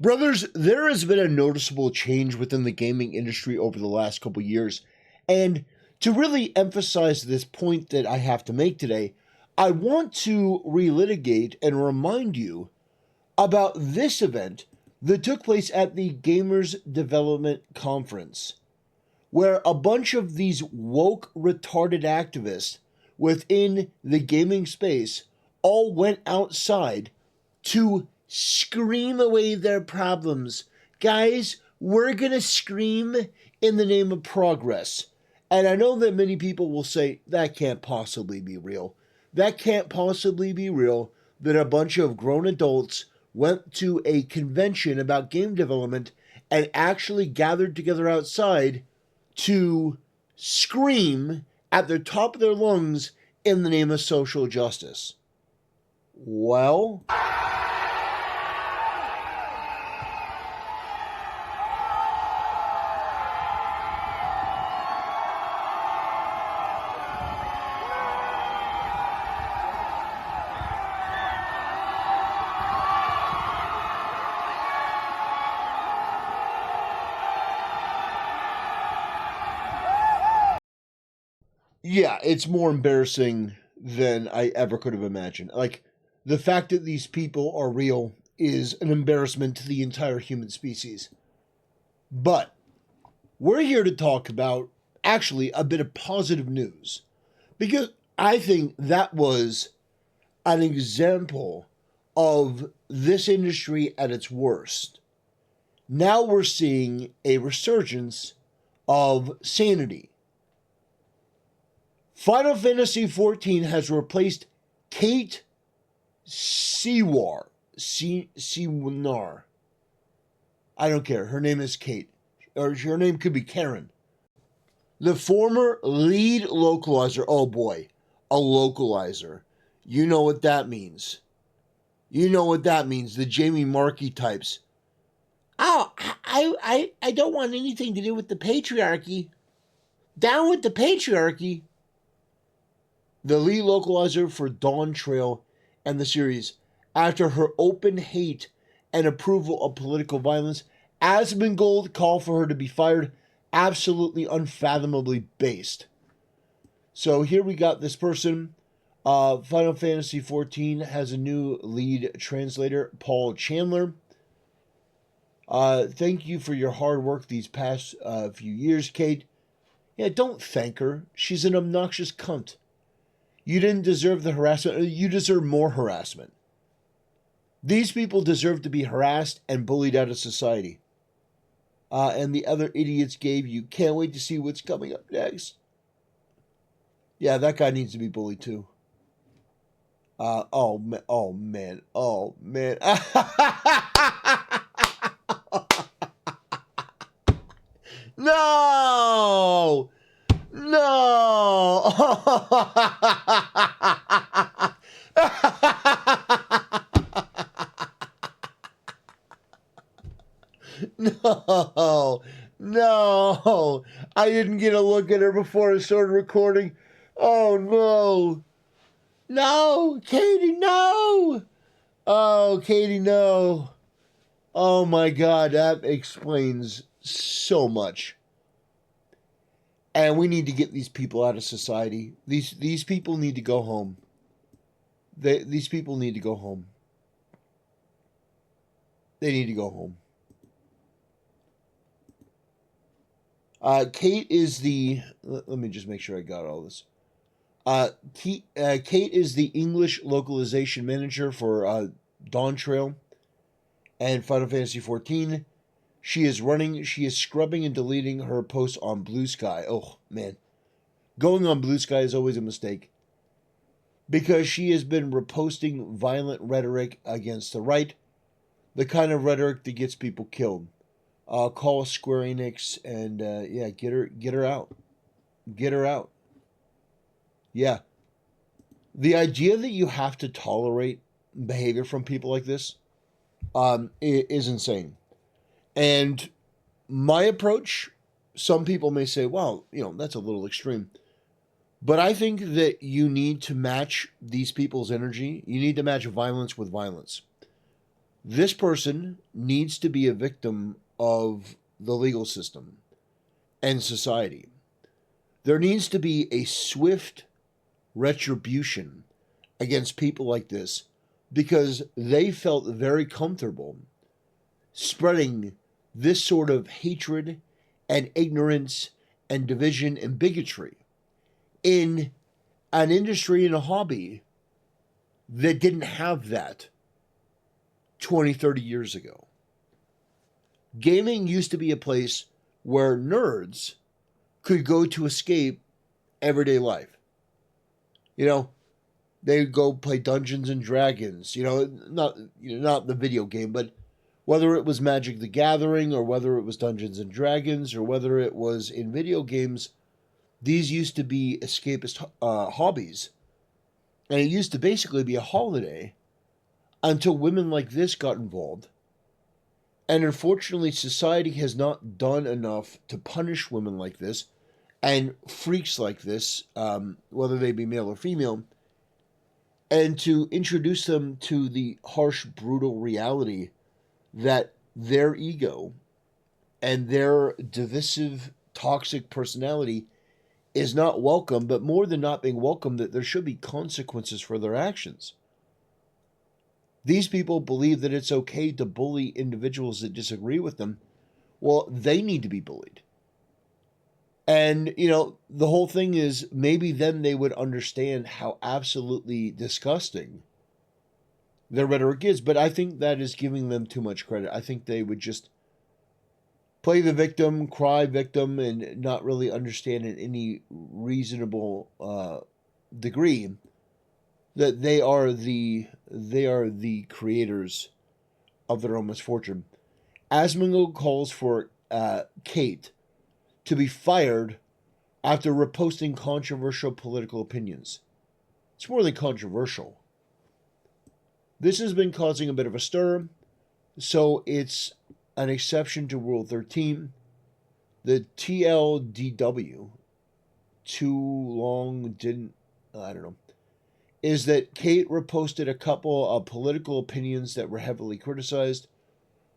Brothers, there has been a noticeable change within the gaming industry over the last couple years, and to really emphasize this point that I have to make today, I want to relitigate and remind you about this event that took place at the Gamers Development Conference, where a bunch of these woke, retarded activists within the gaming space all went outside to scream away their problems. Guys, we're gonna scream in the name of progress. And I know that many people will say, that can't possibly be real. That can't possibly be real that a bunch of grown adults went to a convention about game development and actually gathered together outside to scream at the top of their lungs in the name of social justice. Well, yeah, it's more embarrassing than I ever could have imagined. Like, the fact that these people are real is an embarrassment to the entire human species. But we're here to talk about actually a bit of positive news, because I think that was an example of this industry at its worst. Now we're seeing a resurgence of sanity. Final Fantasy XIV has replaced Kate Sewar. Sewanar. I don't care. Her name is Kate. Or her name could be Karen. The former lead localizer. Oh boy. A localizer. You know what that means. You know what that means. The Jamie Markey types. Oh, I don't want anything to do with the patriarchy. Down with the patriarchy. The lead localizer for Dawn Trail and the series, after her open hate and approval of political violence, Asmongold called for her to be fired. Absolutely unfathomably based. So here we got this person. Final Fantasy XIV has a new lead translator, Paul Chandler. Thank you for your hard work these past few years, Kate. Yeah, don't thank her. She's an obnoxious cunt. You didn't deserve the harassment. You deserve more harassment. These people deserve to be harassed and bullied out of society. And the other idiots gave you. Can't wait to see what's coming up next. Yeah, that guy needs to be bullied too. Oh man. No! No! No! No! I didn't get a look at her before I started recording. Oh no! No! Katie, no! Oh, Katie, no! Oh my God, that explains so much. And we need to get these people out of society. These people need to go home. These people need to go home. They need to go home. Kate is the... Let me just make sure I got all this. Kate is the English localization manager for Dawn Trail and Final Fantasy XIV. She is scrubbing and deleting her posts on Blue Sky. Oh, man. Going on Blue Sky is always a mistake, because she has been reposting violent rhetoric against the right, the kind of rhetoric that gets people killed. Call Square Enix and, yeah, get her out. Get her out. Yeah. The idea that you have to tolerate behavior from people like this is insane. And my approach, some people may say, well, that's a little extreme. But I think that you need to match these people's energy. You need to match violence with violence. This person needs to be a victim of the legal system and society. There needs to be a swift retribution against people like this because they felt very comfortable spreading this sort of hatred and ignorance and division and bigotry in an industry and a hobby that didn't have that 20, 30 years ago. Gaming used to be a place where nerds could go to escape everyday life. You know, they'd go play Dungeons and Dragons, not the video game, but whether it was Magic the Gathering or whether it was Dungeons and Dragons or whether it was in video games, these used to be escapist hobbies. And it used to basically be a holiday until women like this got involved. And unfortunately, society has not done enough to punish women like this and freaks like this, whether they be male or female, and to introduce them to the harsh, brutal reality that their ego and their divisive, toxic personality is not welcome, but more than not being welcome, that there should be consequences for their actions. These people believe that it's okay to bully individuals that disagree with them. Well, they need to be bullied. And, the whole thing is maybe then they would understand how absolutely disgusting their rhetoric is. But I think that is giving them too much credit. I think they would just play the victim, cry victim, and not really understand in any reasonable degree that they are the creators of their own misfortune. Asmongold calls for Kate to be fired after reposting controversial political opinions. It's more than controversial. This has been causing a bit of a stir, so it's an exception to Rule 13. The TLDW, is that Kate reposted a couple of political opinions that were heavily criticized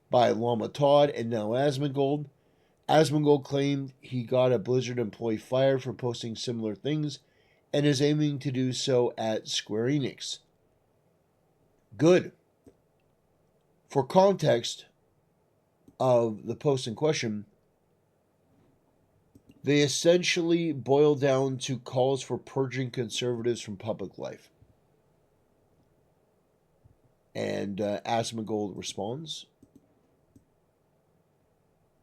by Lama Todd and now Asmongold. Asmongold claimed he got a Blizzard employee fired for posting similar things and is aiming to do so at Square Enix. Good. For context of the post in question, they essentially boil down to calls for purging conservatives from public life. And Asmongold responds,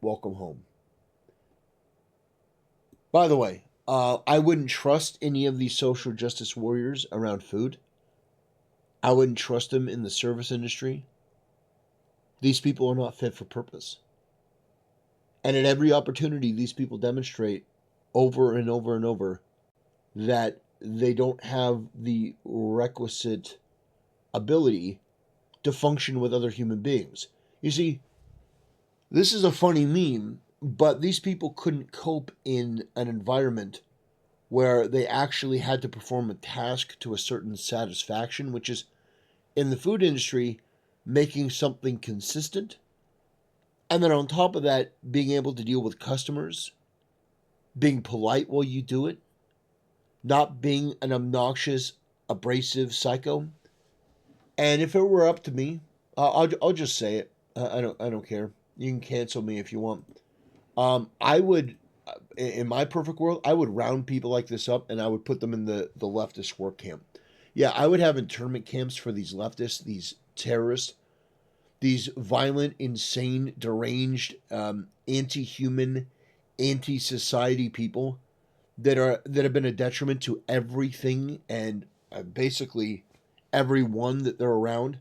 "Welcome home." By the way, I wouldn't trust any of these social justice warriors around food. I wouldn't trust them in the service industry. These people are not fit for purpose. And at every opportunity, these people demonstrate over and over and over that they don't have the requisite ability to function with other human beings. You see, this is a funny meme, but these people couldn't cope in an environment where they actually had to perform a task to a certain satisfaction, which is, in the food industry, making something consistent. And then on top of that, being able to deal with customers, being polite while you do it, not being an obnoxious, abrasive psycho. And if it were up to me, I'll just say it. I don't care. You can cancel me if you want. I would, in my perfect world, I would round people like this up and I would put them in the leftist work camp. Yeah, I would have internment camps for these leftists, these terrorists, these violent, insane, deranged, anti-human, anti-society people that have been a detriment to everything and basically everyone that they're around.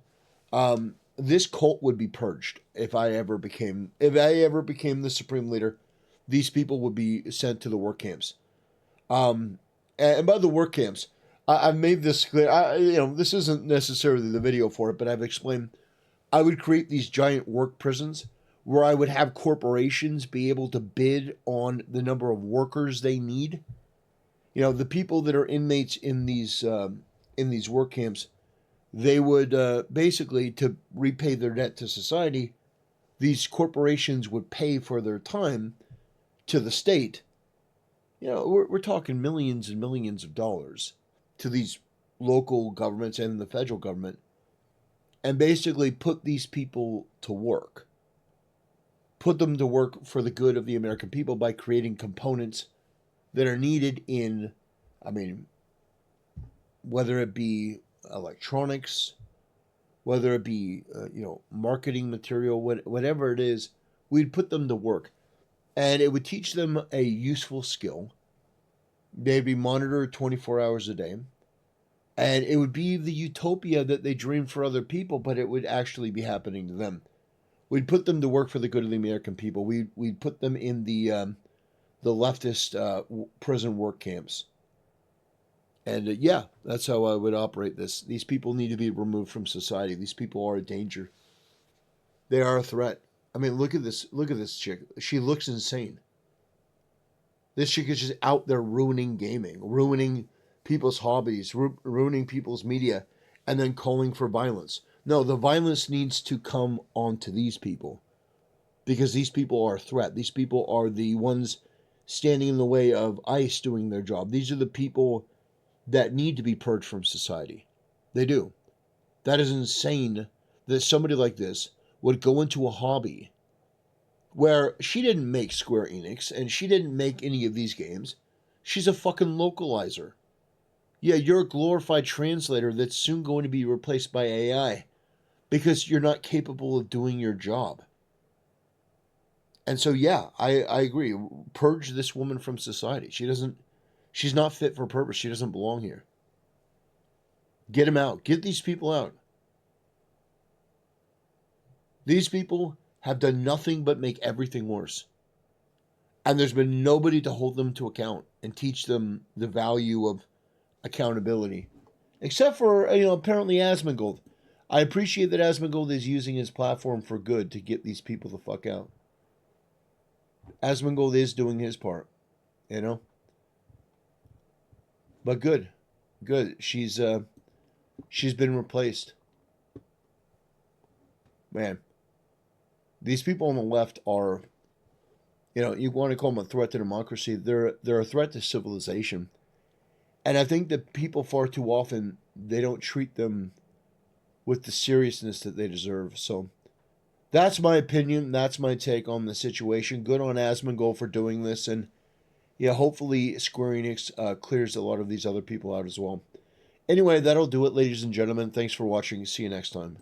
This cult would be purged if I ever became the supreme leader. These people would be sent to the work camps. And by the work camps, I've made this clear. This isn't necessarily the video for it, but I've explained. I would create these giant work prisons where I would have corporations be able to bid on the number of workers they need. The people that are inmates in these work camps, they would basically, to repay their debt to society, these corporations would pay for their time to the state. You know, we're talking millions and millions of dollars to these local governments and the federal government, and basically put these people to work. Put them to work for the good of the American people by creating components that are needed in, I mean, whether it be electronics, whether it be, marketing material, whatever it is, we'd put them to work. And it would teach them a useful skill. They'd be monitored 24 hours a day. And it would be the utopia that they dream for other people, but it would actually be happening to them. We'd put them to work for the good of the American people. We'd put them in the leftist prison work camps. And yeah, that's how I would operate this. These people need to be removed from society. These people are a danger. They are a threat. I mean, look at this. Look at this chick. She looks insane. This chick is just out there ruining gaming, ruining people's hobbies, ruining people's media, and then calling for violence. No, the violence needs to come onto these people because these people are a threat. These people are the ones standing in the way of ICE doing their job. These are the people that need to be purged from society. They do. That is insane that somebody like this would go into a hobby where she didn't make Square Enix and she didn't make any of these games. She's a fucking localizer. Yeah, you're a glorified translator that's soon going to be replaced by AI because you're not capable of doing your job. And so, yeah, I agree. Purge this woman from society. She's not fit for purpose. She doesn't belong here. Get them out. Get these people out. These people have done nothing but make everything worse. And there's been nobody to hold them to account and teach them the value of accountability. Except for, apparently Asmongold. I appreciate that Asmongold is using his platform for good to get these people the fuck out. Asmongold is doing his part, you know? But good. Good. She's been replaced. Man. These people on the left are, you want to call them a threat to democracy. They're a threat to civilization. And I think that people far too often, they don't treat them with the seriousness that they deserve. So that's my opinion. That's my take on the situation. Good on Asmongold for doing this. And yeah, hopefully Square Enix clears a lot of these other people out as well. Anyway, that'll do it, ladies and gentlemen. Thanks for watching. See you next time.